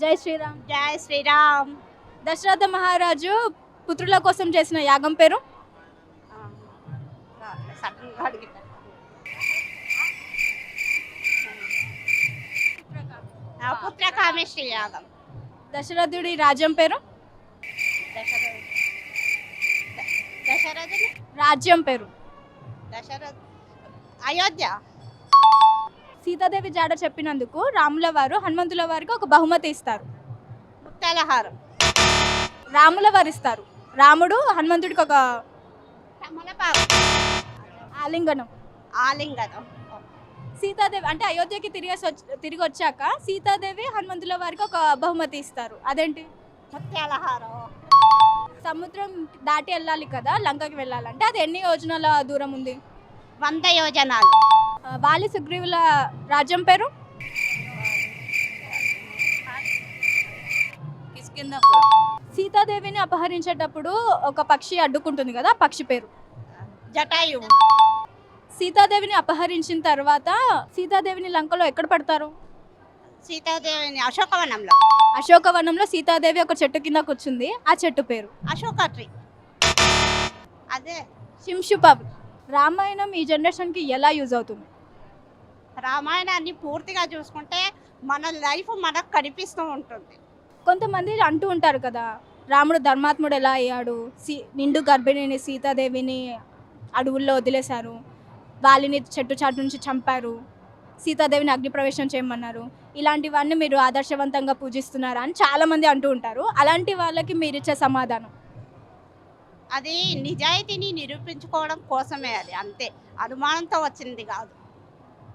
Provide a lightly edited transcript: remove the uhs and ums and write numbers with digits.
జై శ్రీరామ్. జై శ్రీరామ్. దశరథ మహారాజు పుత్రుల కోసం చేసిన యాగం పేరు? పుత్రకామేష్టి యాగం. దశరథుడి రాజ్యం పేరు? దశరథుని రాజ్యం పేరు? దశరథ అయోధ్య. సీతాదేవి జాడ చెప్పినందుకు రాముల వారు హనుమంతుల వారికి ఒక బహుమతి ఇస్తారు. ముత్యాలహారం. రాముల వారు ఇస్తారు, రాముడు హనుమంతుడికి ఒక తమలపాకు. ఆలింగనం. ఆలింగనం. సీతాదేవి అంటే అయోధ్యకి తిరిగి వచ్చాక సీతాదేవి హనుమంతుల వారికి ఒక బహుమతి ఇస్తారు, అదేంటి? ముత్యాలహారం. సముద్రం దాటి వెళ్ళాలి కదా లంకకి వెళ్ళాలంటే, అది ఎన్ని యోజనాల దూరం ఉంది? 100 యోజనాలు. వాలి సుగ్రీవుల రాజ్యం పేరు? సీతాదేవిని అపహరించేటప్పుడు ఒక పక్షి అడ్డుకుంటుంది కదా, ఆ పక్షి పేరు? జటాయు. సీతాదేవిని అపహరించిన తర్వాత సీతాదేవిని లంకలో ఎక్కడ పడతారు? సీతాదేవిని అశోకవనంలో. అశోకవనంలో సీతాదేవి ఒక చెట్టు కింద కూర్చుంది, ఆ చెట్టు పేరు? అశోక ట్రీ. అదే శింషుపబ్. రామాయణం ఈ జనరేషన్కి ఎలా యూజ్ అవుతుంది? రామాయణాన్ని పూర్తిగా చూసుకుంటే మన లైఫ్ మనకు కనిపిస్తూ ఉంటుంది. కొంతమంది అంటూ ఉంటారు కదా, రాముడు ధర్మాత్ముడు ఎలా అయ్యాడు, నిండు గర్భిణిని సీతాదేవిని అడవుల్లో వదిలేశారు, వాలిని చెట్టు చాటు నుంచి చంపారు, సీతాదేవిని అగ్నిప్రవేశం చేయమన్నారు, ఇలాంటివన్నీ మీరు ఆదర్శవంతంగా పూజిస్తున్నారా అని చాలామంది అంటూ ఉంటారు. అలాంటి వాళ్ళకి మీరు ఇచ్చే సమాధానం? అది నిజాయితీని నిరూపించుకోవడం కోసమే, అది అంతే, అనుమానంతో వచ్చింది కాదు.